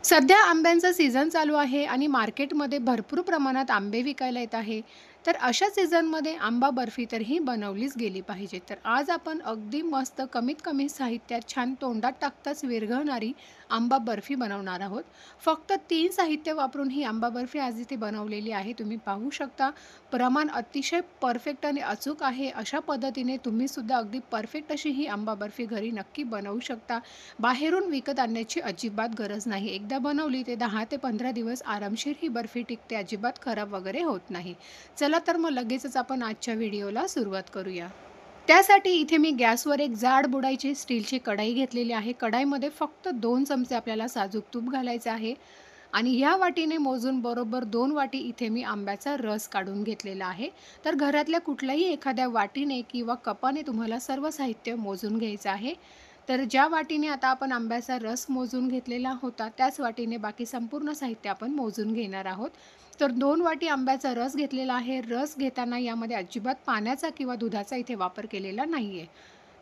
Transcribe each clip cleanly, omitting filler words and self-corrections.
सध्या आंब्यांचा सीझन चालू आहे आणि मार्केटमध्ये भरपूर प्रमाणात आंबे विकायला येत आहे. तर अशा सीझनमध्ये आंबा बर्फी तर ही बनवलीच गेली पाहिजे. तर आज आपण अगदी मस्त कमीत कमी साहित्यात छान तोंडात टाकताच विरघळणारी आंबा बर्फी बनवणार आहोत. फक्त 3 साहित्य वापरून ही आंबा बर्फी आज इथे बनवलेली आहे. तुम्ही पाहू शकता प्रमाण अतिशय परफेक्ट आणि अचूक आहे. अशा पद्धतीने तुम्हीसुद्धा अगदी परफेक्ट अशी ही आंबा बर्फी घरी नक्की बनवू शकता. बाहेरून विकत आणण्याची अजिबात गरज नाही. एकदा बनवली ते 10 ते 15 दिवस आरामशीर ही बर्फी टिकते. अजिबात खराब वगैरे होत नाही. चला तर मग लगेचच आपण आजच्या व्हिडिओला सुरुवात करूया. त्यासाठी इथे मी गॅसवर एक जाड बुडाईची स्टीलची कढाई घेतलेली आहे. कढाईमध्ये फक्त 2 चमचे आपल्याला साजूक तूप घालायचं आहे आणि ह्या वाटीने मोजून बरोबर 2 वाटी इथे मी आंब्याचा रस काढून घेतलेला आहे. तर घरातल्या कुठल्याही एखाद्या वाटीने किंवा कपाने तुम्हाला सर्व साहित्य मोजून घ्यायचं आहे. तर ज्या वाटीने आता आपण आंब्याचा रस मोजून घेतलेला होता, त्याच वाटीने बाकी संपूर्ण साहित्य आपण मोजून घेणार आहोत. तर 2 वाटी आंब्याचा रस घेतलेला आहे. रस घेताना यामध्ये अजिबात पाण्याचा किंवा दुधाचा इथे वापर केलेला नाहीये.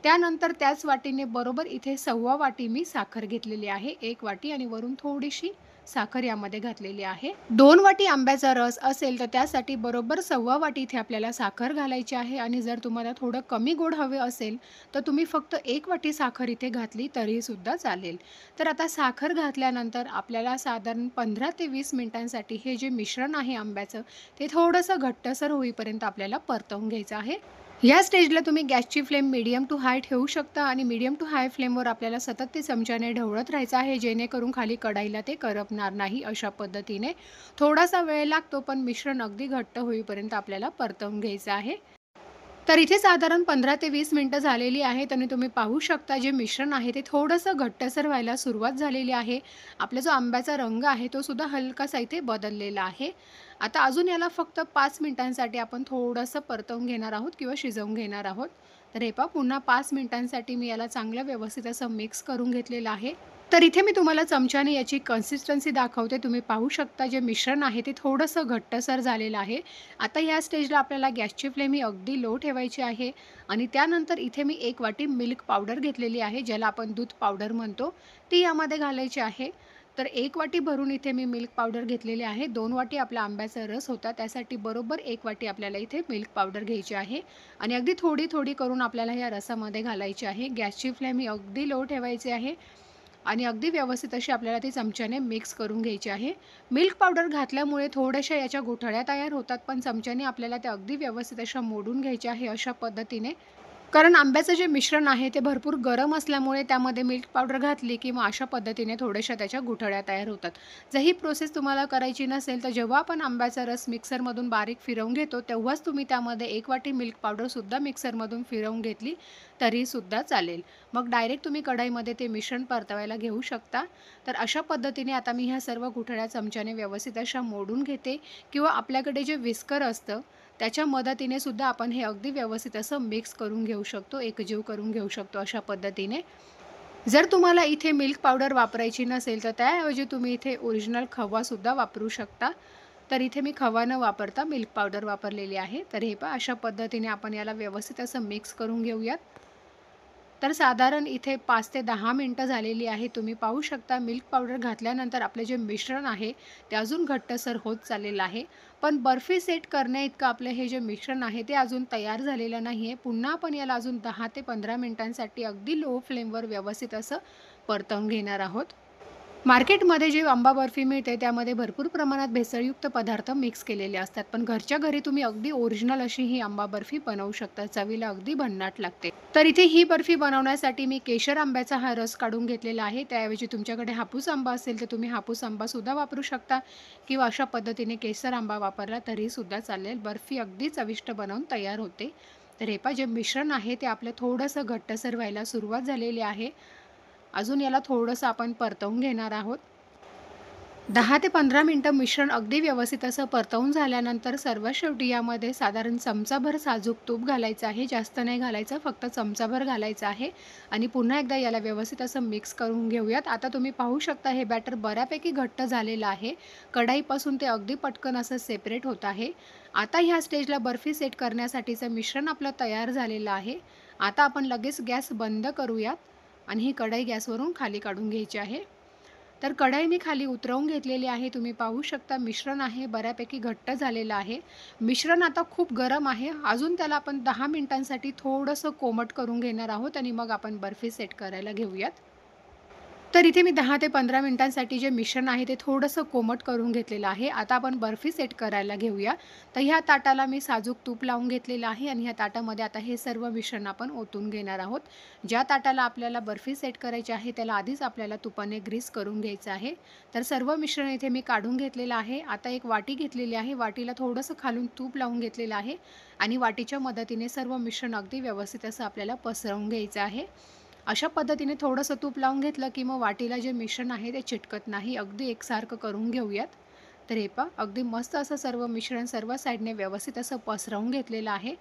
त्यानंतर त्याच वाटीने बरोबर इथे 1/2 वाटी मी साखर घेतलेली आहे. 1 वाटी आणि वरून थोडीशी साखर यामध्ये घातलेली आहे. 2 वाटी आंब्याचा रस असेल तर त्यासाठी बरोबर 1/2 वाटी इथे आपल्याला साखर घालायची आहे आणि जर तुम्हाला थोडं कमी गोड हवे असेल, तर तुम्ही फक्त 1 वाटी साखर इथे घातली तरीसुद्धा चालेल. तर आता साखर घातल्यानंतर आपल्याला साधारण 15 ते 20 मिनिटांसाठी हे जे मिश्रण आहे आंब्याचं, ते थोडंसं घट्टसर होईपर्यंत आपल्याला परतवून घ्यायचं आहे. या स्टेजला तुम्ही गॅसची फ्लेम मीडियम टू हाय ठेवू शकता आणि मीडियम टू हाय फ्लेमवर आपल्याला सतत ते चमच्याने ढवळत राहायचं आहे, जेणेकरून खाली कढईला ते करपणार नाही. अशा पद्धतीने थोडासा वेळ लागतो, पण मिश्रण अगदी घट्ट होईपर्यंत आपल्याला परतवून घ्यायचं आहे. तर इथे साधारण 15 ते 20 मिनिटं झालेली आहेत आणि तुम्ही पाहू शकता जे मिश्रण आहे ते थोडंसं घट्टसर व्हायला सुरुवात झालेली आहे. आपला जो आंब्याचा रंग आहे तो सुद्धा हलकासा इथे बदललेला आहे. आता अजून याला फक्त 5 मिनिटांसाठी आपण थोडंसं परतवून घेणार आहोत किंवा शिजवून घेणार आहोत. तर हे पहा पुन्हा 5 मिनिटांसाठी मी याला चांगलं व्यवस्थित असं मिक्स करून घेतलेलं आहे. तर इथे मी तुम्हाला चमच्याने याची कन्सिस्टन्सी दाखवते. तुम्ही पाहू शकता जे मिश्रण आहे ते थोडंसं घट्टसर झालेलं आहे. आता ह्या स्टेजला आपल्याला गॅसची फ्लेम ही अगदी लो ठेवायची आहे आणि त्यानंतर इथे मी 1 वाटी मिल्क पावडर घेतलेली आहे, ज्याला आपण दूध पावडर म्हणतो, ती यामध्ये घालायची आहे. तर 1 वाटी भरून इथे मी मिल्क पावडर घेतलेली आहे. 2 वाटी आपला आंब्याचा रस होता, त्यासाठी बरोबर 1 वाटी आपल्याला इथे मिल्क पावडर घ्यायची आहे आणि अगदी थोडी-थोडी करून आपल्याला या रसामध्ये घालायची आहे. गॅसची फ्लेम ही अगदी लो ठेवायची आहे आणि अगदी व्यवस्थित अशी आपल्याला ती चमच्याने मिक्स करून घ्यायची आहे. मिल्क पावडर घातल्यामुळे थोड्याशा याच्या गुठळ्या तयार होतात, पण चमच्याने आपल्याला त्या अगदी व्यवस्थित अशा मोडून घ्यायच्या आहे अशा पद्धतीने. कारण आंब्याचं जे मिश्रण आहे ते भरपूर गरम असल्यामुळे त्यामध्ये मिल्क पावडर घातली की मग अशा पद्धतीने थोड्याशा त्याच्या गुठळ्या तयार होतात. जर ही प्रोसेस तुम्हाला करायची नसेल तर जेव्हा आपण आंब्याचा रस मिक्सरमधून बारीक फिरवून घेतो तेव्हाच तुम्ही त्यामध्ये 1 वाटी मिल्क पावडरसुद्धा मिक्सरमधून फिरवून घेतली तरीसुद्धा चालेल. मग डायरेक्ट तुम्ही कढईमध्ये ते मिश्रण परतवायला घेऊ शकता. तर अशा पद्धतीने आता मी ह्या सर्व गुठळ्या चमच्याने व्यवस्थित अशा मोडून घेते किंवा आपल्याकडे जे विस्कर असतं त्याच्या मदतीने सुद्धा आपण हे अगदी व्यवस्थित असं मिक्स करून घेऊ शकतो, एकजीव करून घेऊ शकतो अशा पद्धतीने. जर तुम्हाला इथे मिल्क पावडर वापरायची नसेल, तर त्याऐवजी तुम्ही इथे ओरिजिनल खवासुद्धा वापरू शकता. तर इथे मी खवा न वापरता मिल्क पावडर वापरलेली आहे. तर हे पहा अशा पद्धतीने आपण याला व्यवस्थित असं मिक्स करून घेऊयात. तर साधारण इथे 5 ते 10 मिनिटं झालेली आहे. तुम्ही पाहू शकता मिल्क पावडर घातल्यानंतर आपले जे मिश्रण आहे, ते अजून घट्टसर होत चाललेलं आहे. पण बर्फी सेट करण्याइतकं आपलं हे जे मिश्रण आहे, ते अजून तयार झालेलं नाही आहे. पुन्हा आपण याला अजून 10 ते 15 मिनिटांसाठी अगदी लो फ्लेमवर व्यवस्थित असं परतवून घेणार आहोत. मार्केटमध्ये जी आंबा बर्फी मिळते त्यामध्ये भरपूर प्रमाणात भेसळयुक्त पदार्थ मिक्स केलेले असतात. पण घरच्या घरी तुम्ही अगदी ओरिजिनल अशी ही आंबा बर्फी बनवू शकता. चवीला अगदी भन्नाट लागते. तर इथे ही बर्फी बनवण्यासाठी मी केशर आंब्याचा हा रस काढून घेतलेला आहे. त्याऐवजी तुमच्याकडे हापूस आंबा असेल तर तुम्ही हापूस आंबासुद्धा वापरू शकता किंवा अशा पद्धतीने केसर आंबा वापरला तरीसुद्धा चालेल. बर्फी अगदी चविष्ट बनवून तयार होते. तर हे पहा जे मिश्रण आहे ते आपलं थोडंसं घट्टसर व्हायला सुरुवात झालेली आहे. अजून याला थोडंसं आपण परतवून घेणार आहोत. 10 ते 15 मिनिटं मिश्रण अगदी व्यवस्थित असं परतवून झाल्यानंतर सर्वात शेवटी यामध्ये साधारण चमचाभर साजूक तूप घालायचं आहे. जास्त नाही घालायचं, फक्त चमचाभर घालायचं आहे आणि पुन्हा एकदा याला व्यवस्थित असं मिक्स करून घेऊयात. आता तुम्ही पाहू शकता हे बॅटर बऱ्यापैकी घट्ट झालेलं आहे. कढईपासून ते अगदी पटकन असं सेपरेट होत आहे. आता ह्या स्टेजला बर्फी सेट करण्यासाठीचं मिश्रण आपलं तयार झालेलं आहे. आता आपण लगेच गॅस बंद करूयात आणि ही कढई गॅसवरून खाली काढून घ्यायची आहे. तर कढई मी खाली उतरवून घेतलेली आहे. तुम्ही पाहू शकता मिश्रण आहे बऱ्यापैकी घट्ट झालेलं आहे. मिश्रण आता खूप गरम आहे. अजून त्याला आपण 10 मिनिटांसाठी थोडंसं कोमट करून घेणार आहोत आणि मग आपण बर्फी सेट करायला घेऊयात. तर इथे मी 10 ते 15 मिनिटांसाठी जे मिश्रण आहे ते थोडंसं कोमट करून घेतलेलं आहे. आता आपण बर्फी सेट करायला घेऊया. तर ह्या ताटाला मी साजूक तूप लावून घेतलेलं आहे आणि ह्या ताटामध्ये आता हे सर्व मिश्रण आपण ओतून घेणार आहोत. ज्या ताटाला आपल्याला बर्फी सेट करायची आहे त्याला आधीच आपल्याला तुपाने ग्रीस करून घ्यायचं आहे. तर सर्व मिश्रण इथे मी काढून घेतलेलं आहे. आता एक वाटी घेतलेली आहे. वाटीला थोडंसं खालून तूप लावून घेतलेलं आहे आणि वाटीच्या मदतीने सर्व मिश्रण अगदी व्यवस्थित असं आपल्याला पसरवून घ्यायचं आहे. अशा पद्धतीने थोडंसं तूप लावून घेतलं, की मग वाटीला जे मिश्रण आहे ते चिटकत नाही. अगदी एकसारखं करून घेऊयात. तर हे पहा अगदी मस्त असं सर्व मिश्रण सर्व साईडने व्यवस्थित असं पसरवून घेतलेलं आहे.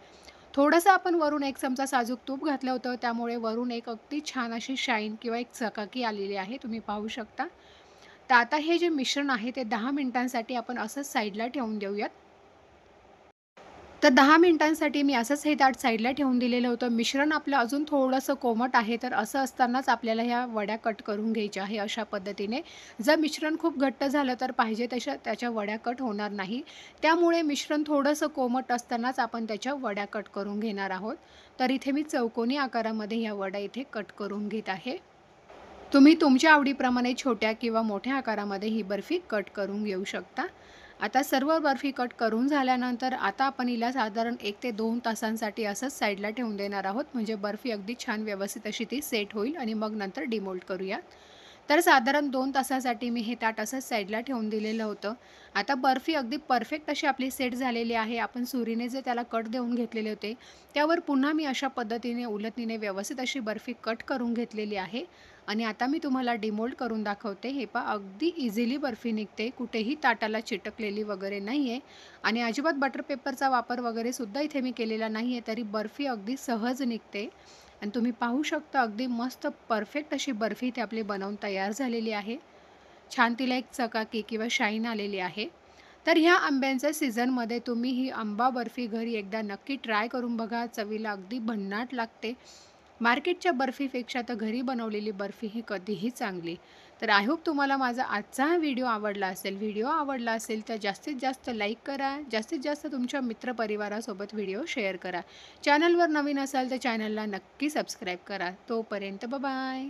थोडंसं आपण वरून 1 चमचा साजूक तूप घातलं होतं, त्यामुळे वरून एक अगदी छान अशी शाईन किंवा एक चकाकी आलेली आहे. तुम्ही पाहू शकता. तर आता हे जे मिश्रण आहे ते 10 मिनिटांसाठी आपण असंच साईडला ठेवून देऊयात. तर 10 मिनिटांसाठी मी असंच हे ताट साईडला ठेवून दिलेलं होतं. मिश्रण आपलं अजून थोडंसं कोमट आहे, तर असं असतानाच आपल्याला ह्या वड्या कट करून घ्यायच्या आहे अशा पद्धतीने. जर मिश्रण खूप घट्ट झालं तर पाहिजे तशा त्याच्या वड्या कट होणार नाही. त्यामुळे मिश्रण थोडंसं कोमट असतानाच आपण त्याच्या वड्या कट करून घेणार आहोत. तर इथे मी चौकोनी आकारामध्ये ह्या वड्या इथे कट करून घेत आहे. तुम्ही तुमच्या आवडीप्रमाणे छोट्या किंवा मोठ्या आकारामध्ये ही बर्फी कट करून घेऊ शकता. आता सर्व बर्फी कट करून झाल्यानंतर आता आपण हिला साधारण 1 ते 2 तासांसाठी असंच साईडला ठेवून देणार आहोत. म्हणजे बर्फी अगदी छान व्यवस्थित अशी ती सेट होईल आणि मग नंतर डिमोल्ड करूया. तर साधारण 2 तासासाठी मी हे ताट असंच साईडला ठेवून दिलेलं होतं. आता बर्फी अगदी परफेक्ट अशी आपली सेट झालेली आहे. आपण सुरीने जे त्याला कट देऊन घेतलेले होते, त्यावर पुन्हा मी अशा पद्धतीने उलटणीने व्यवस्थित अशी बर्फी कट करून घेतलेली आहे. आणि आता मी तुम्हाला डिमोल्ड करून दाखवते. हे पहा अगदी इझिली बर्फी निघते. कुठेही ताटाला चिटकलेली वगैरे नाही आहे आणि अजिबात बटर पेपरचा वापर वगैरे सुद्धा इथे मी केलेला नाही आहे. तरी बर्फी अगदी सहज निघते आणि तुम्ही पाहू शकता अगदी मस्त परफेक्ट अशी बर्फी इथे आपली बनवून तयार झालेली आहे. छान तिला एक चकाकी किंवा शाईन आलेली आहे. तर ह्या आंब्यांच्या सीझनमध्ये तुम्ही ही आंबा बर्फी घरी एकदा नक्की ट्राय करून बघा. चवीला अगदी भन्नाट लागते. मार्केटच्या बर्फीपेक्षा तर घरी बनवलेली बर्फी ही कधीही चांगली. तर आय होप तुम्हाला माझा आजचा हा व्हिडिओ आवडला असेल. व्हिडिओ आवडला असेल तर जास्तीत जास्त लाईक करा. जास्तीत जास्त तुमच्या मित्रपरिवारासोबत व्हिडिओ शेअर करा. चॅनलवर नवीन असाल तर चॅनलला नक्की सबस्क्राईब करा. तोपर्यंत बाय.